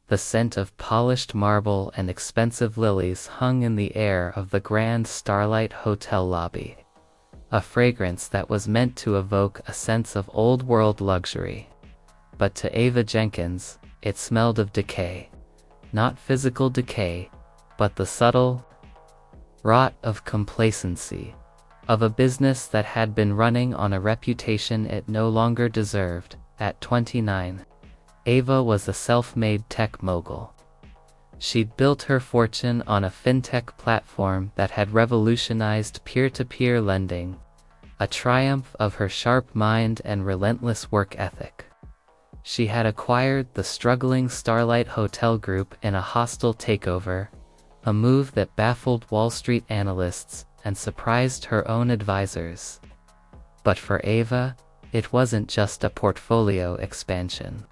The scent of polished marble and expensive lilies hung in the air of the grand Starlight Hotel lobby, a fragrance that was meant to evoke a sense of old-world luxury. But to Ava Jenkins, it smelled of decay. Not physical decay, but the subtle rot of complacency, of a business that had been running on a reputation it no longer deserved. At 29, Ava was a self-made tech mogul. She'd built her fortune on a fintech platform that had revolutionized peer-to-peer lending, a triumph of her sharp mind and relentless work ethic. She had acquired the struggling Starlight Hotel Group in a hostile takeover, a move that baffled Wall Street analysts and surprised her own advisors. But for Ava, it wasn't just a portfolio expansion.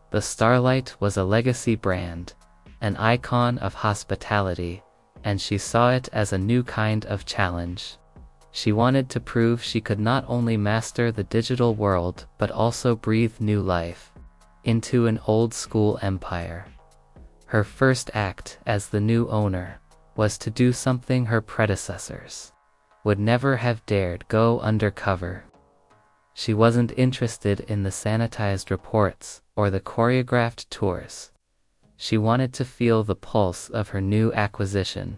The Starlight was a legacy brand, an icon of hospitality, and she saw it as a new kind of challenge. She wanted to prove she could not only master the digital world but also breathe new life into an old-school empire. Her first act as the new owner was to do something her predecessors would never have dared: go undercover. She wasn't interested in the sanitized reports or the choreographed tours. She wanted to feel the pulse of her new acquisition,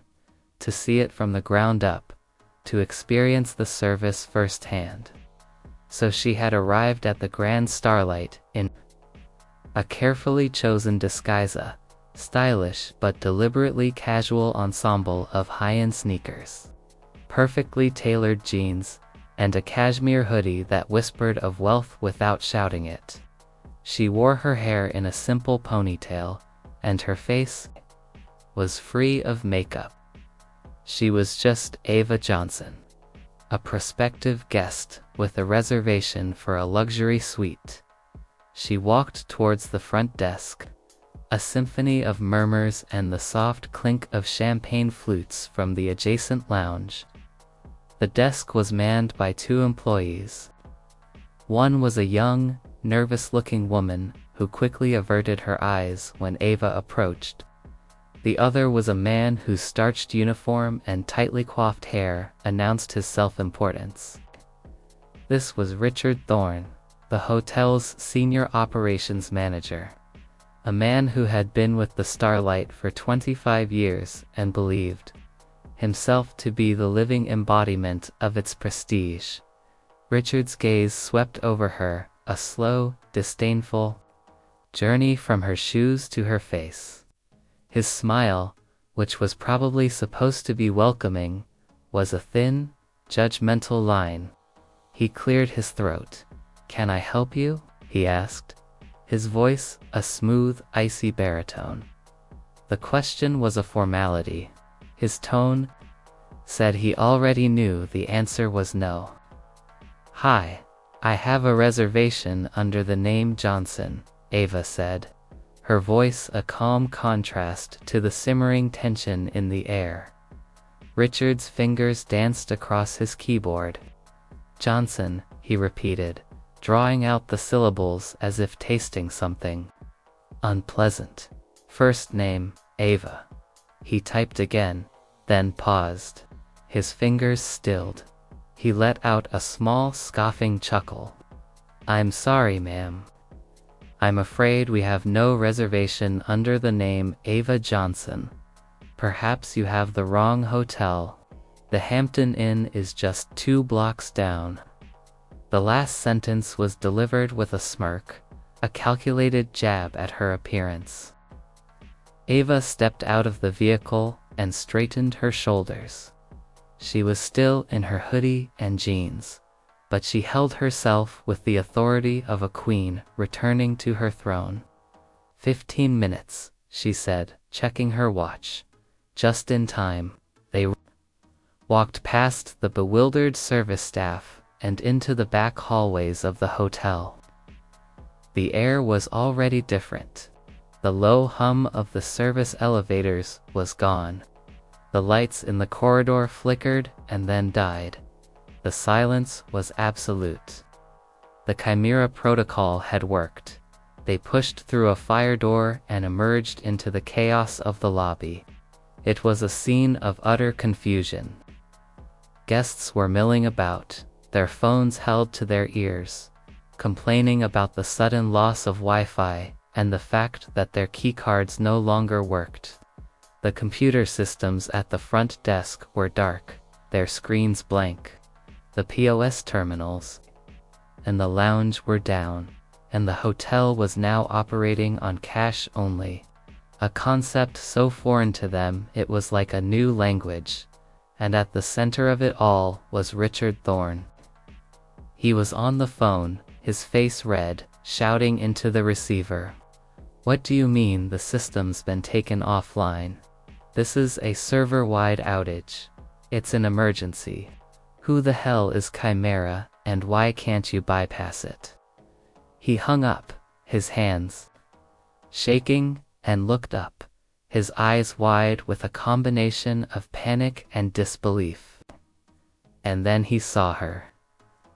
to see it from the ground up, to experience the service firsthand. So she had arrived at the Grand Starlight in a carefully chosen disguise, a stylish but deliberately casual ensemble of high-end sneakers, perfectly tailored jeans, and a cashmere hoodie that whispered of wealth without shouting it. She wore her hair in a simple ponytail, and her face was free of makeup. She was just Ava Johnson, a prospective guest with a reservation for a luxury suite. She walked towards the front desk, a symphony of murmurs and the soft clink of champagne flutes from the adjacent lounge. The desk was manned by 2 employees. One was a young, nervous-looking woman who quickly averted her eyes when Ava approached. The other was a man whose starched uniform and tightly coiffed hair announced his self-importance. This was Richard Thorne, the hotel's senior operations manager, a man who had been with the Starlight for 25 years and believed himself to be the living embodiment of its prestige. Richard's gaze swept over her, a slow, disdainful journey from her shoes to her face. His smile, which was probably supposed to be welcoming, was a thin, judgmental line. He cleared his throat. "Can I help you?" he asked, his voice a smooth, icy baritone. The question was a formality. His tone said he already knew the answer was no. "Hi, I have a reservation under the name Johnson," Ava said, her voice a calm contrast to the simmering tension in the air. Richard's fingers danced across his keyboard. "Johnson," he repeated, drawing out the syllables as if tasting something unpleasant. "First name, Ava." He typed again, then paused. His fingers stilled. He let out a small scoffing chuckle. "I'm sorry, ma'am. I'm afraid we have no reservation under the name Ava Johnson. Perhaps you have the wrong hotel. The Hampton Inn is just 2 blocks down." The last sentence was delivered with a smirk, a calculated jab at her appearance. Ava stepped out of the vehicle and straightened her shoulders. She was still in her hoodie and jeans, but she held herself with the authority of a queen returning to her throne. 15 minutes, she said, checking her watch. Just in time. They walked past the bewildered service staff and into the back hallways of the hotel. The air was already different. The low hum of the service elevators was gone. The lights in the corridor flickered and then died. The silence was absolute. The Chimera protocol had worked. They pushed through a fire door and emerged into the chaos of the lobby. It was a scene of utter confusion. Guests were milling about, their phones held to their ears, complaining about the sudden loss of Wi-Fi and the fact that their keycards no longer worked. The computer systems at the front desk were dark, their screens blank. The POS terminals and the lounge were down, and the hotel was now operating on cash only. A concept so foreign to them it was like a new language. And at the center of it all was Richard Thorne. He was on the phone, his face red, shouting into the receiver. "What do you mean the system's been taken offline? This is a server-wide outage. It's an emergency. Who the hell is Chimera, and why can't you bypass it?" He hung up, his hands shaking, and looked up, his eyes wide with a combination of panic and disbelief. And then he saw her.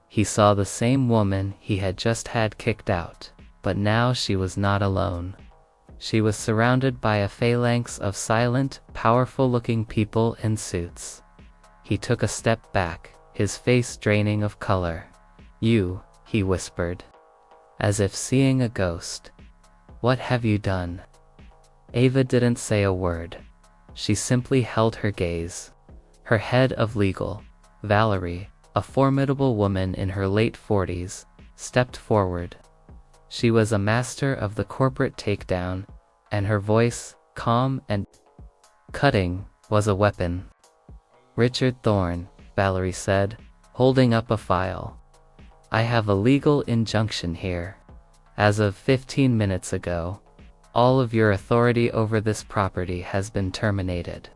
He saw the same woman he had just had kicked out, but now she was not alone. She was surrounded by a phalanx of silent, powerful-looking people in suits. He took a step back, his face draining of color. "You," he whispered, as if seeing a ghost. "What have you done?" Ava didn't say a word. She simply held her gaze. Her head of legal, Valerie, a formidable woman in her late 40s, stepped forward. She was a master of the corporate takedown, and her voice, calm and cutting, was a weapon. "Richard Thorne," Valerie said, holding up a file. "I have a legal injunction here. As of 15 minutes ago, all of your authority over this property has been terminated.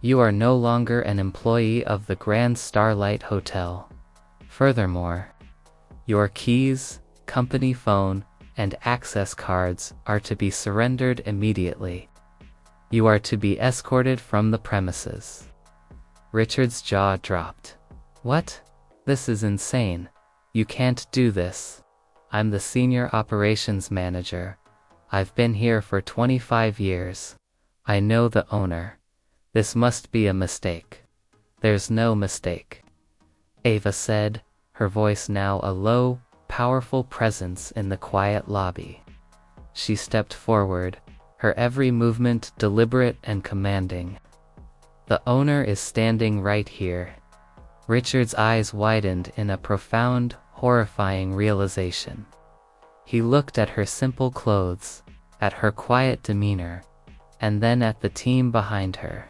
You are no longer an employee of the Grand Starlight Hotel. Furthermore, your keys, company phone, and access cards are to be surrendered immediately. You are to be escorted from the premises." Richard's jaw dropped. "What? This is insane. You can't do this. I'm the senior operations manager. I've been here for 25 years. I know the owner. This must be a mistake." "There's no mistake," Ava said, her voice now a low, powerful presence in the quiet lobby. She stepped forward, her every movement deliberate and commanding. "The owner is standing right here." Richard's eyes widened in a profound, horrifying realization. He looked at her simple clothes, at her quiet demeanor, and then at the team behind her.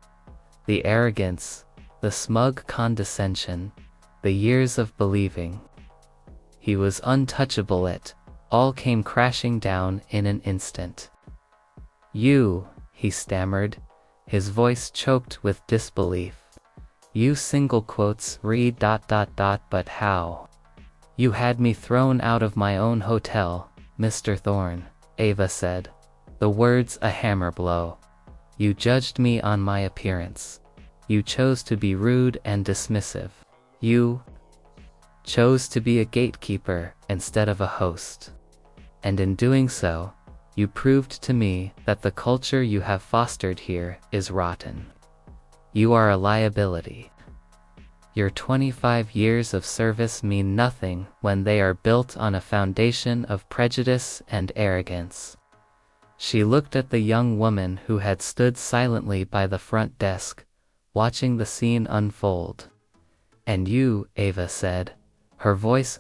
The arrogance, the smug condescension, the years of believing he was untouchable, it all came crashing down in an instant. "You," he stammered, his voice choked with disbelief. "You single quotes read ... but how? You had me thrown out of my own hotel, Mr. Thorne," Ava said, the words a hammer blow. "You judged me on my appearance. You chose to be rude and dismissive. You chose to be a gatekeeper instead of a host. And in doing so, you proved to me that the culture you have fostered here is rotten. You are a liability. Your 25 years of service mean nothing when they are built on a foundation of prejudice and arrogance." She looked at the young woman who had stood silently by the front desk, watching the scene unfold. "And you," Ava said, her voice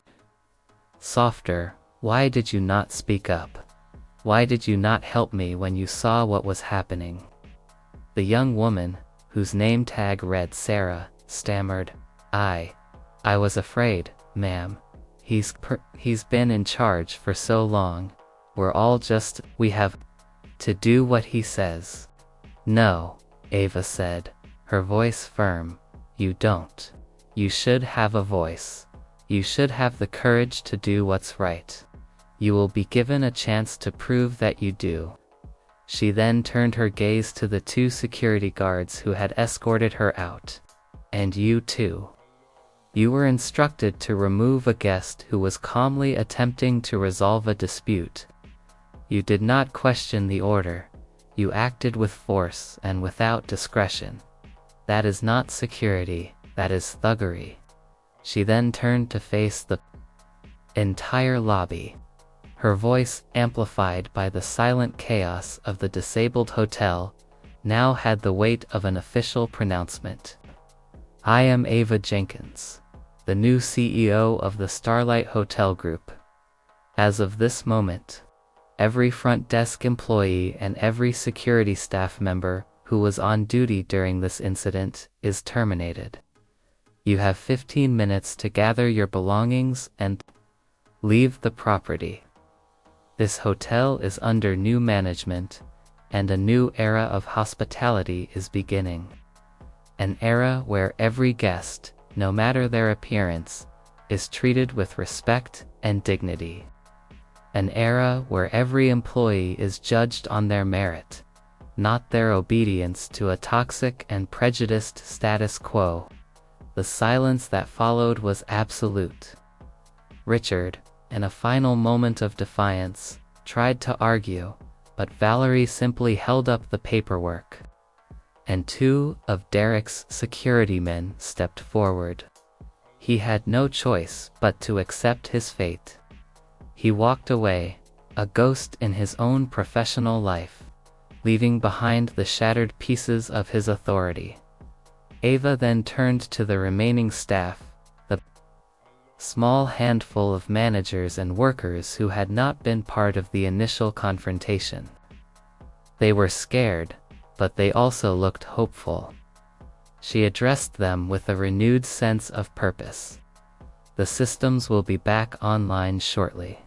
softer, "why did you not speak up? Why did you not help me when you saw what was happening?" The young woman, whose name tag read Sarah, stammered, I was afraid, ma'am. He's been in charge for so long. We have to do what he says." "No," Ava said, her voice firm. "You don't. You should have a voice. You should have the courage to do what's right. You will be given a chance to prove that you do." She then turned her gaze to the two security guards who had escorted her out. "And you too. You were instructed to remove a guest who was calmly attempting to resolve a dispute. You did not question the order. You acted with force and without discretion. That is not security, that is thuggery. She then turned to face the entire lobby. Her voice, amplified by the silent chaos of the disabled hotel, now had the weight of an official pronouncement. I am Ava Jenkins, the new CEO of the Starlight Hotel Group. As of this moment, every front desk employee and every security staff member who was on duty during this incident is terminated. You have 15 minutes to gather your belongings and leave the property. This hotel is under new management, and a new era of hospitality is beginning. An era where every guest, no matter their appearance, is treated with respect and dignity. An era where every employee is judged on their merit, not their obedience to a toxic and prejudiced status quo. The silence that followed was absolute. Richard, in a final moment of defiance, tried to argue, but Valerie simply held up the paperwork. And two of Derek's security men stepped forward. He had no choice but to accept his fate. He walked away, a ghost in his own professional life, leaving behind the shattered pieces of his authority. Ava then turned to the remaining staff, the small handful of managers and workers who had not been part of the initial confrontation. They were scared, but they also looked hopeful. She addressed them with a renewed sense of purpose. The systems will be back online shortly.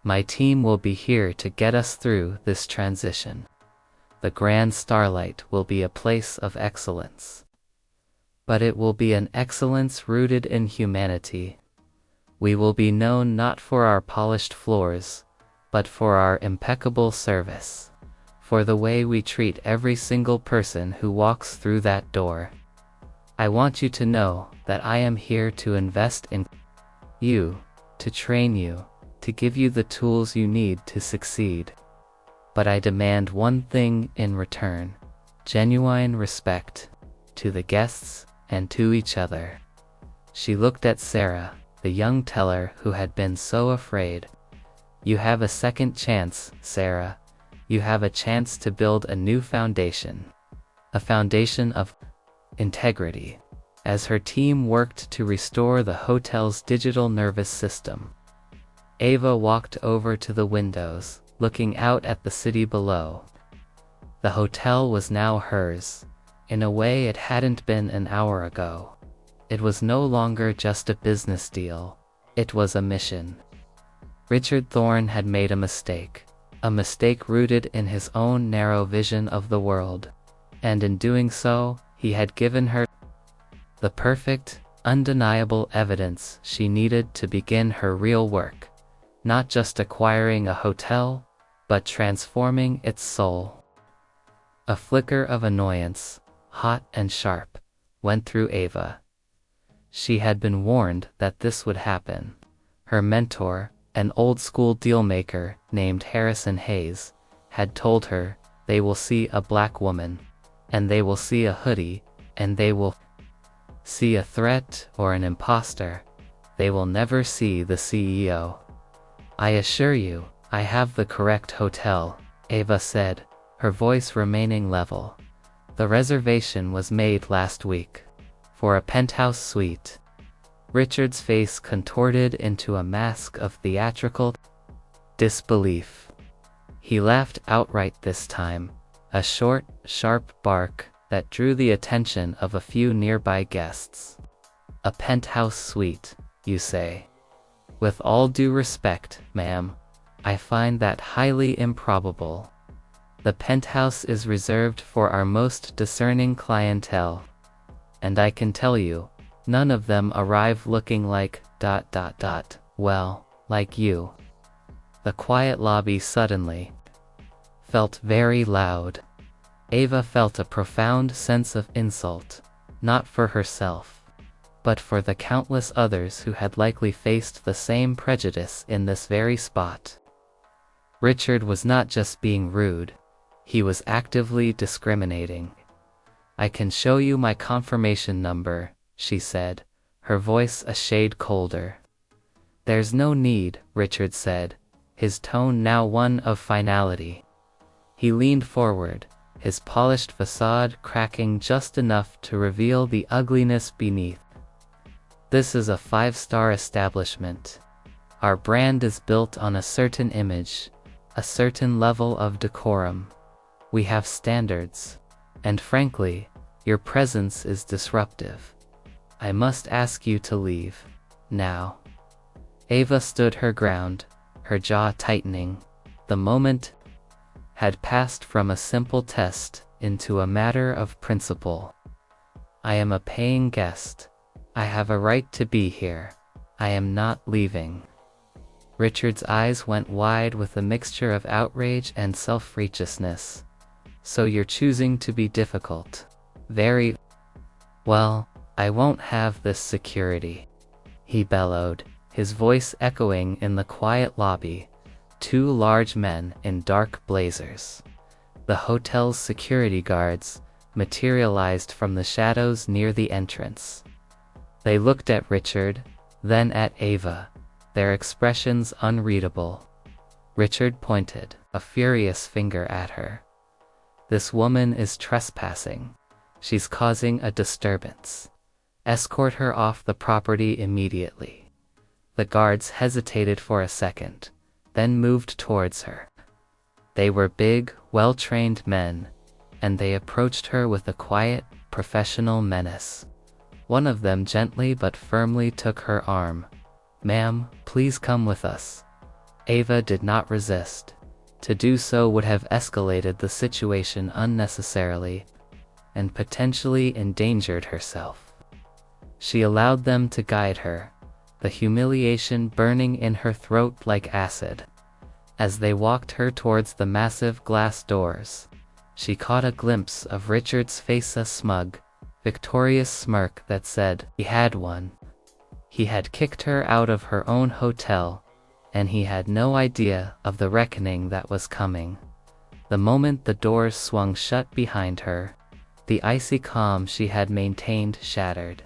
My team will be here to get us through this transition. The Grand Starlight will be a place of excellence. But it will be an excellence rooted in humanity. We will be known not for our polished floors, but for our impeccable service, for the way we treat every single person who walks through that door. I want you to know that I am here to invest in you, to train you, to give you the tools you need to succeed. But I demand one thing in return: genuine respect, to the guests and to each other. She looked at Sarah, the young teller who had been so afraid. You have a second chance, Sarah. You have a chance to build a new foundation. A foundation of integrity. As her team worked to restore the hotel's digital nervous system, Ava walked over to the windows, looking out at the city below. The hotel was now hers, in a way it hadn't been an hour ago. It was no longer just a business deal, it was a mission. Richard Thorne had made a mistake rooted in his own narrow vision of the world, and in doing so, he had given her the perfect, undeniable evidence she needed to begin her real work, not just acquiring a hotel, but transforming its soul. A flicker of annoyance, hot and sharp, went through Ava. She had been warned that this would happen. Her mentor, an old-school dealmaker named Harrison Hayes, had told her, they will see a black woman, and they will see a hoodie, and they will see a threat or an imposter. They will never see the CEO. I assure you, I have the correct hotel, Ava said, her voice remaining level. The reservation was made last week, for a penthouse suite. Richard's face contorted into a mask of theatrical disbelief. He laughed outright this time, a short, sharp bark that drew the attention of a few nearby guests. A penthouse suite, you say? With all due respect, ma'am, I find that highly improbable. The penthouse is reserved for our most discerning clientele. And I can tell you, none of them arrive looking like ... well, like you. The quiet lobby suddenly felt very loud. Ava felt a profound sense of insult, not for herself, but for the countless others who had likely faced the same prejudice in this very spot. Richard was not just being rude. He was actively discriminating. "I can show you my confirmation number," she said, her voice a shade colder. "There's no need," Richard said, his tone now one of finality. He leaned forward, his polished facade cracking just enough to reveal the ugliness beneath. "This is a 5-star establishment. Our brand is built on a certain image, a certain level of decorum. We have standards. And frankly, your presence is disruptive. I must ask you to leave. Now." Ava stood her ground, her jaw tightening. The moment had passed from a simple test into a matter of principle. "I am a paying guest. I have a right to be here. I am not leaving." Richard's eyes went wide with a mixture of outrage and self-righteousness. "So you're choosing to be difficult. Very well. I won't have this security," he bellowed, his voice echoing in the quiet lobby. Two large men in dark blazers, the hotel's security guards, materialized from the shadows near the entrance. They looked at Richard, then at Ava, their expressions unreadable. Richard pointed a furious finger at her. "This woman is trespassing. She's causing a disturbance. Escort her off the property immediately." The guards hesitated for a second, then moved towards her. They were big, well-trained men, and they approached her with a quiet, professional menace. One of them gently but firmly took her arm. "Ma'am, please come with us." Ava did not resist. To do so would have escalated the situation unnecessarily, and potentially endangered herself. She allowed them to guide her, the humiliation burning in her throat like acid. As they walked her towards the massive glass doors, she caught a glimpse of Richard's face, a smug, victorious smirk that said he had won. He had kicked her out of her own hotel, and he had no idea of the reckoning that was coming. The moment the doors swung shut behind her, the icy calm she had maintained shattered.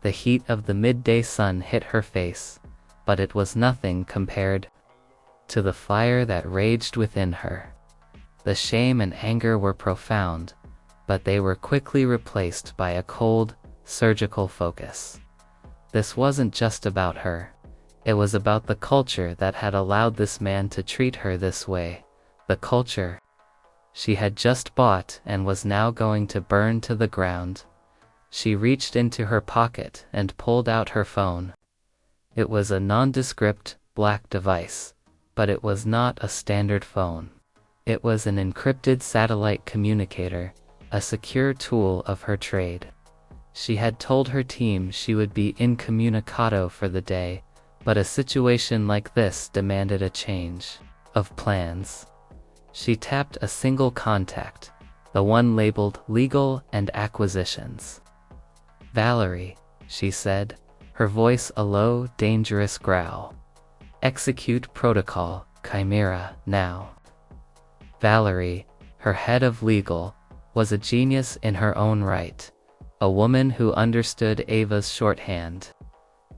The heat of the midday sun hit her face, but it was nothing compared to the fire that raged within her. The shame and anger were profound, but they were quickly replaced by a cold, surgical focus. This wasn't just about her. It was about the culture that had allowed this man to treat her this way, the culture she had just bought and was now going to burn to the ground. She reached into her pocket and pulled out her phone. It was a nondescript, black device, but it was not a standard phone. It was an encrypted satellite communicator, a secure tool of her trade. She had told her team she would be incommunicado for the day, but a situation like this demanded a change of plans. She tapped a single contact, the one labeled Legal and Acquisitions. "Valerie," she said, her voice a low, dangerous growl. "Execute protocol, Chimera, now." Valerie, her head of legal, was a genius in her own right, a woman who understood Ava's shorthand.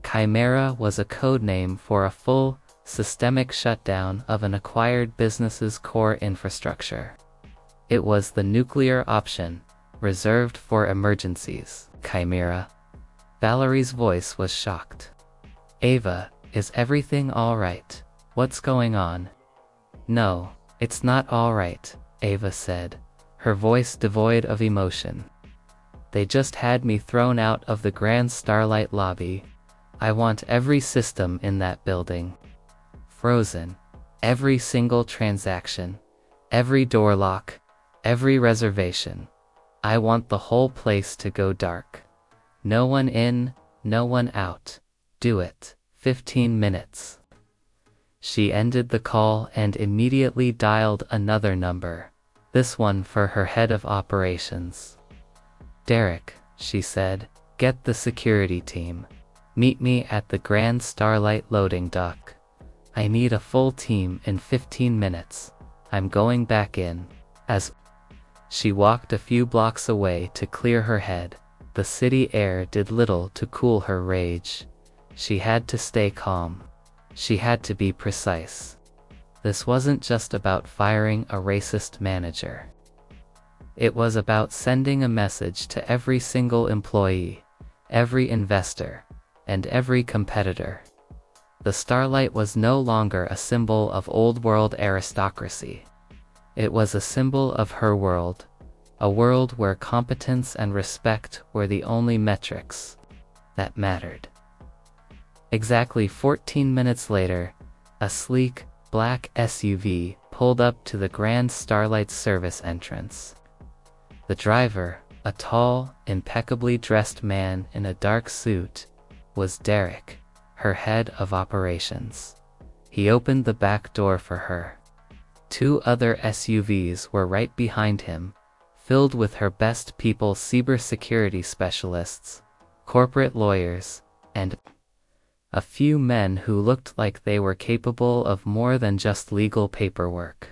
Chimera was a code name for a full, systemic shutdown of an acquired business's core infrastructure. It was the nuclear option, reserved for emergencies. "Chimera." Valerie's voice was shocked. "Ava, is everything all right? What's going on?" "No, it's not all right," Ava said, her voice devoid of emotion. "They just had me thrown out of the Grand Starlight lobby. I want every system in that building frozen. Every single transaction. Every door lock. Every reservation. I want the whole place to go dark. No one in, no one out. Do it. 15 minutes. She ended the call and immediately dialed another number, this one for her head of operations. "Derek," she said, "get the security team. Meet me at the Grand Starlight loading dock. I need a full team in 15 minutes. I'm going back in. As she walked a few blocks away to clear her head, the city air did little to cool her rage. She had to stay calm. She had to be precise. This wasn't just about firing a racist manager. It was about sending a message to every single employee, every investor, and every competitor. The Starlight was no longer a symbol of old-world aristocracy. It was a symbol of her world, a world where competence and respect were the only metrics that mattered. Exactly 14 minutes later, a sleek, black SUV pulled up to the Grand Starlight service entrance. The driver, a tall, impeccably dressed man in a dark suit, was Derek, her head of operations. He opened the back door for her. 2 other SUVs were right behind him, filled with her best people, cybersecurity specialists, corporate lawyers, and a few men who looked like they were capable of more than just legal paperwork.